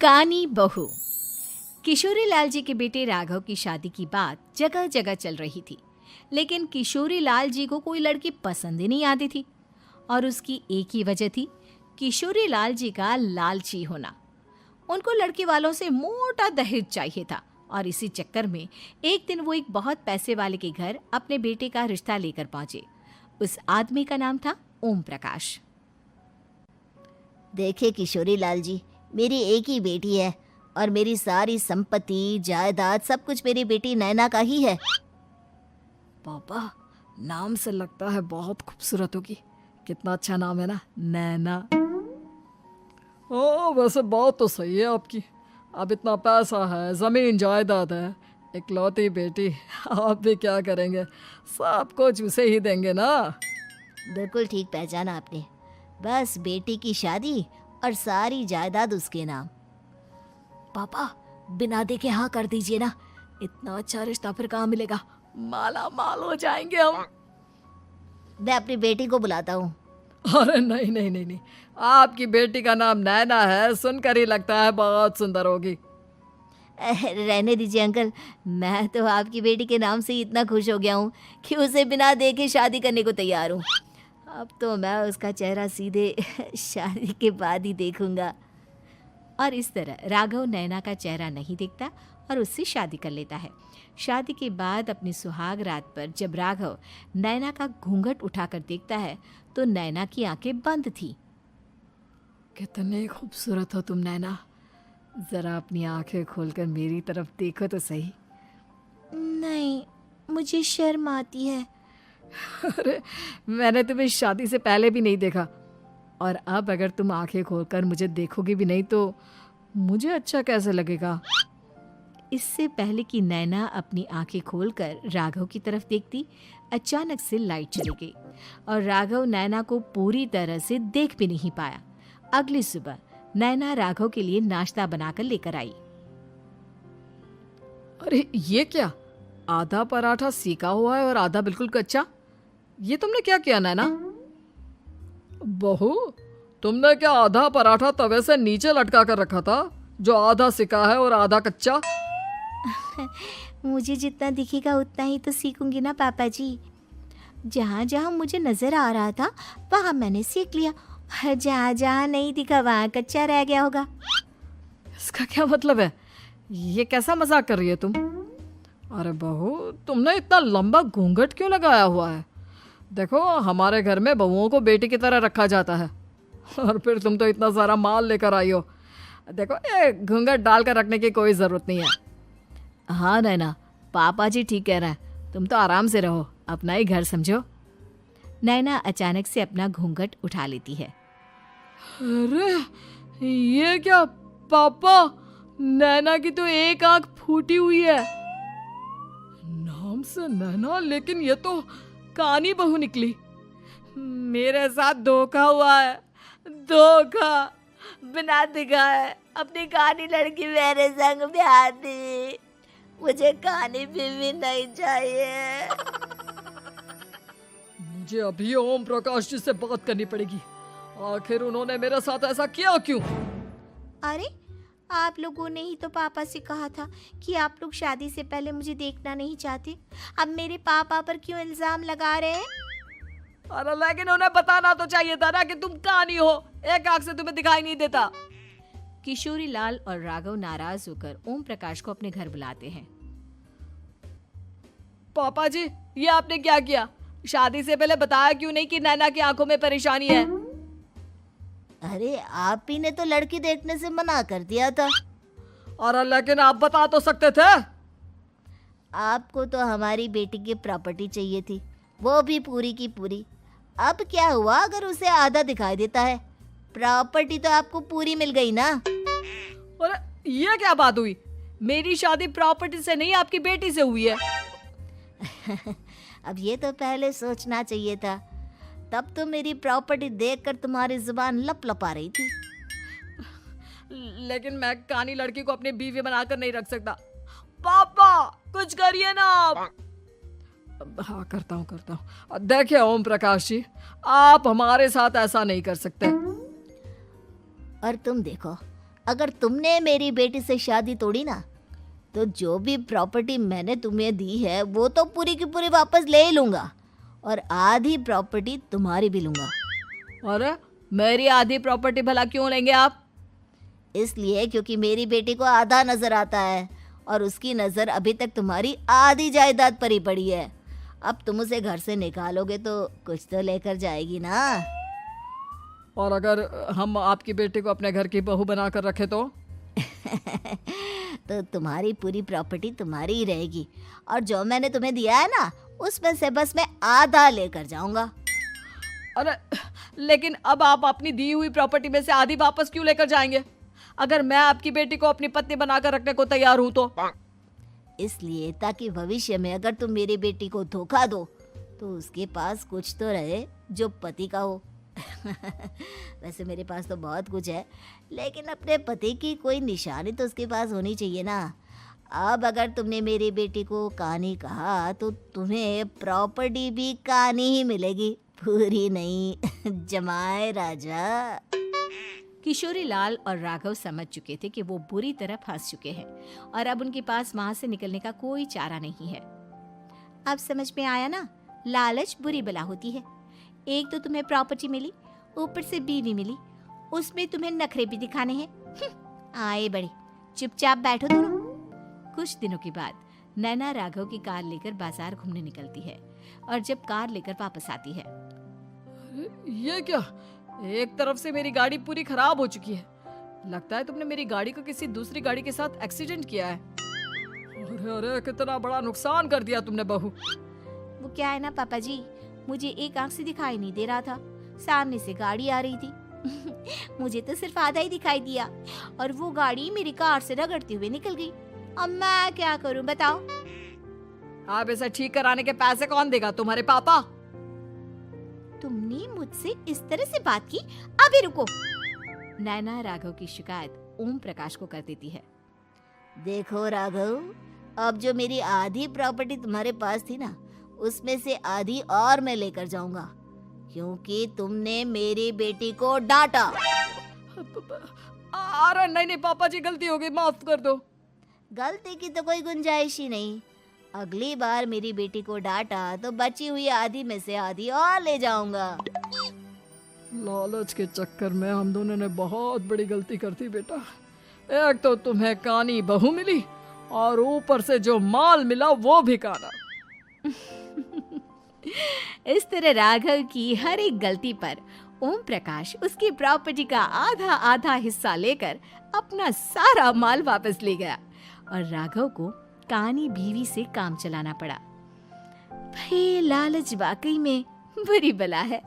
कानी बहू। किशोरी लाल जी के बेटे राघव की शादी की बात जगह जगह चल रही थी, लेकिन किशोरी लाल जी को कोई लड़की पसंद ही नहीं आती थी। और उसकी एक ही वजह थी, किशोरी लाल जी का लालची होना। उनको लड़की वालों से मोटा दहेज चाहिए था और इसी चक्कर में एक दिन वो एक बहुत पैसे वाले के घर अपने बेटे का रिश्ता लेकर पहुंचे। उस आदमी का नाम था ओम प्रकाश। देखे किशोरी लाल जी, मेरी एक ही बेटी है और मेरी सारी संपत्ति जायदाद सब कुछ मेरी बेटी नैना का ही है। पापा, नाम से लगता है बहुत खूबसूरत होगी। कितना अच्छा नाम है ना, नैना। ओ, वैसे बात तो सही है आपकी। अब इतना पैसा है, जमीन जायदाद है, इकलौती बेटी, आप भी क्या करेंगे? सब कुछ उसे ही देंगे ना। बिल्कुल ठीक पहचाना आपने। बस बेटी की शादी और सारी जायदाद उसके नाम। पापा, बिना देखे हाँ कर दीजिए ना। इतना अच्छा रिश्ता फिर कहाँ मिलेगा? माला माल हो जाएंगे हम। मैं अपनी बेटी को बुलाता हूँ। अरे नहीं नहीं नहीं नहीं, आपकी बेटी का नाम नैना है, सुनकर ही लगता है बहुत सुंदर होगी। रहने दीजिए अंकल, मैं तो आपकी बेटी के नाम से ही इतना खुश हो गया हूँ कि उसे बिना देखे शादी करने को तैयार हूँ। अब तो मैं उसका चेहरा सीधे शादी के बाद ही देखूंगा। और इस तरह राघव नैना का चेहरा नहीं देखता और उससे शादी कर लेता है। शादी के बाद अपनी सुहाग रात पर जब राघव नैना का घूंघट उठाकर देखता है तो नैना की आंखें बंद थी। कितनी खूबसूरत हो तुम नैना, जरा अपनी आंखें खोलकर मेरी तरफ देखो तो सही। नहीं, मुझे शर्म आती है। अरे, मैंने तुम्हें शादी से पहले भी नहीं देखा, और अब अगर तुम आंखें खोलकर मुझे देखोगी भी नहीं तो मुझे अच्छा कैसे लगेगा? इससे पहले कि नैना अपनी आंखें खोलकर राघव की तरफ देखती, अचानक से लाइट चली गई और राघव नैना को पूरी तरह से देख भी नहीं पाया। अगली सुबह नैना राघव के लिए नाश्ता बनाकर लेकर आई। अरे ये क्या, आधा पराठा सीका हुआ है और आधा बिल्कुल कच्चा। ये तुमने क्या किया नैना? बहू, तुमने क्या आधा पराठा तवे से नीचे लटका कर रखा था, जो आधा सिका है और आधा कच्चा? मुझे जितना दिखेगा उतना ही तो सीखूंगी ना पापा जी। जहाँ जहाँ मुझे नजर आ रहा था वहाँ मैंने सीख लिया, जहाँ जहाँ नहीं दिखा वहाँ कच्चा रह गया होगा। इसका क्या मतलब है? ये कैसा मजाक कर रही है तुम? अरे बहू, तुमने इतना लंबा घूंघट क्यों लगाया हुआ है? देखो, हमारे घर में बहुओं को बेटी की तरह रखा जाता है, और फिर तुम तो इतना सारा माल लेकर आई हो। देखो, ये घूंघट डालकर रखने की कोई ज़रूरत नहीं है। हाँ नैना, पापा जी ठीक कह रहे हैं, तुम तो आराम से रहो, अपना ही घर समझो। नैना अचानक से अपना घूंघट उठा लेती है। अरे ये क्या पापा, नैना की तो एक आंख फूटी हुई है। नाम से नैना, लेकिन ये तो कानी बहू निकली। मेरे साथ धोखा हुआ है, धोखा। बिना दिखाए अपनी कानी लड़की मेरे संग ब्याह दी। मुझे कानी बीवी नहीं चाहिए। मुझे अभी ओम प्रकाश जी से बात करनी पड़ेगी। आखिर उन्होंने मेरे साथ ऐसा किया क्यों? अरे, आप लोगों ने ही तो पापा से कहा था कि आप लोग शादी से पहले मुझे देखना नहीं चाहते। अब मेरे पापा पर क्यों इल्जाम लगा रहे हैं? अरे लेकिन उन्हें बताना तो चाहिए था ना कि तुम कानी हो, एक आंख से तुम्हें दिखाई नहीं देता। किशोरी लाल और राघव नाराज होकर ओम प्रकाश को अपने घर बुलाते हैं। पापा जी, ये आपने क्या किया? शादी से पहले बताया क्यों नहीं कि नैना की आंखों में परेशानी है? अरे, आप ही ने तो लड़की देखने से मना कर दिया था। अरे लेकिन आप बता तो सकते थे। आपको तो हमारी बेटी की प्रॉपर्टी चाहिए थी, वो भी पूरी की पूरी। अब क्या हुआ अगर उसे आधा दिखाई देता है? प्रॉपर्टी तो आपको पूरी मिल गई ना। अरे ये क्या बात हुई? मेरी शादी प्रॉपर्टी से नहीं, आपकी बेटी से हुई है। अब ये तो पहले सोचना चाहिए था, तब तो मेरी प्रॉपर्टी देखकर तुम्हारी जुबान लप लपा रही थी। लेकिन मैं कानी लड़की को अपनी बीवी बनाकर नहीं रख सकता। पापा, कुछ करिए ना आप। हाँ, करता हूँ। देखिए ओम प्रकाश जी, आप हमारे साथ ऐसा नहीं कर सकते। और तुम देखो, अगर तुमने मेरी बेटी से शादी तोड़ी ना, तो जो भी प्रॉपर्टी मैंने तुम्हें दी है वो तो पूरी की पूरी वापस ले ही लूँगा, और आधी प्रॉपर्टी तुम्हारी भी लूँगा। अरे मेरी आधी प्रॉपर्टी भला क्यों लेंगे आप? इसलिए क्योंकि मेरी बेटी को आधा नज़र आता है और उसकी नज़र अभी तक तुम्हारी आधी जायदाद पर ही पड़ी है। अब तुम उसे घर से निकालोगे तो कुछ तो लेकर जाएगी ना। और अगर हम आपकी बेटी को अपने घर की बहू बना कर रखे तो? तो तुम्हारी पूरी प्रॉपर्टी तुम्हारी ही रहेगी, और जो मैंने तुम्हें दिया है ना, उसमें से बस मैं आधा लेकर जाऊंगा। अरे लेकिन अब आप अपनी दी हुई प्रॉपर्टी में से आधी वापस क्यों लेकर जाएंगे? अगर मैं आपकी बेटी को अपनी पत्नी बनाकर रखने को तैयार हूं तो? इसलिए ताकि भविष्य में अगर तुम मेरी बेटी को धोखा दो तो उसके पास कुछ तो रहे जो पति का हो। वैसे मेरे पास तो बहुत कुछ है, लेकिन अपने पति की कोई निशानी तो उसके पास होनी चाहिए ना। अब अगर तुमने मेरी बेटी को कानी कहा तो तुम्हें प्रॉपर्टी भी कानी ही मिलेगी, पूरी नहीं। जमाए राजा। किशोरी लाल और राघव समझ चुके थे कि वो बुरी तरह फंस चुके हैं और अब उनके पास वहां से निकलने का कोई चारा नहीं है। अब समझ में आया ना, लालच बुरी बला होती है। एक तो तुम्हें प्रॉपर्टी मिली, ऊपर से बीवी मिली, उसमें तुम्हें नखरे भी दिखाने हैं। आए बड़े, चुपचाप बैठो दोनों। कुछ दिनों के बाद नैना राघव की कार लेकर बाजार घूमने निकलती है और जब कार लेकर वापस आती है, ये क्या? एक तरफ से मेरी गाड़ी पूरी खराब हो चुकी है। लगता है तुमने मेरी गाड़ी को किसी दूसरी गाड़ी के साथ एक्सीडेंट किया है। अरे अरे कितना बड़ा नुकसान कर दिया तुमने बहू। वो क्या है ना पापा जी, मुझे एक आंख से दिखाई नहीं दे रहा था, सामने से गाड़ी आ रही थी। मुझे तो सिर्फ आधा ही दिखाई दिया और वो गाड़ी मेरी कार से रगड़ते हुए निकल गई। अब मैं क्या करूं बताओ? आप इसे ठीक कराने के पैसे कौन देगा? तुम्हारे पापा। तुमने मुझसे इस तरह से बात की? अभी रुको। नैना राघव की शिकायत ओम प्रकाश को कर देती है। देखो राघव, अब जो मेरी आधी प्रॉपर्टी तुम्हारे पास थी ना, उसमें से आधी और मैं लेकर जाऊंगा, क्योंकि तुमने मेरी बेटी को डांटा। अरे नहीं नहीं पापा जी, गलती हो गई, माफ कर दो। गलती की तो कोई गुंजाइश ही नहीं। अगली बार मेरी बेटी को डांटा तो बची हुई आधी में से आधी और ले जाऊंगा। लालच के चक्कर में हम दोनों ने बहुत बड़ी गलती कर दी बेटा। एक तो तुम्हें कानी बहू मिली और ऊपर से जो माल मिला वो भी काना। इस तरह राघव की हर एक गलती पर ओम प्रकाश उसकी प्रॉपर्टी का आधा आधा हिस्सा लेकर अपना सारा माल वापस ले गया और राघव को कानी बीवी से काम चलाना पड़ा। भाई लालच वाकई में बुरी बला है।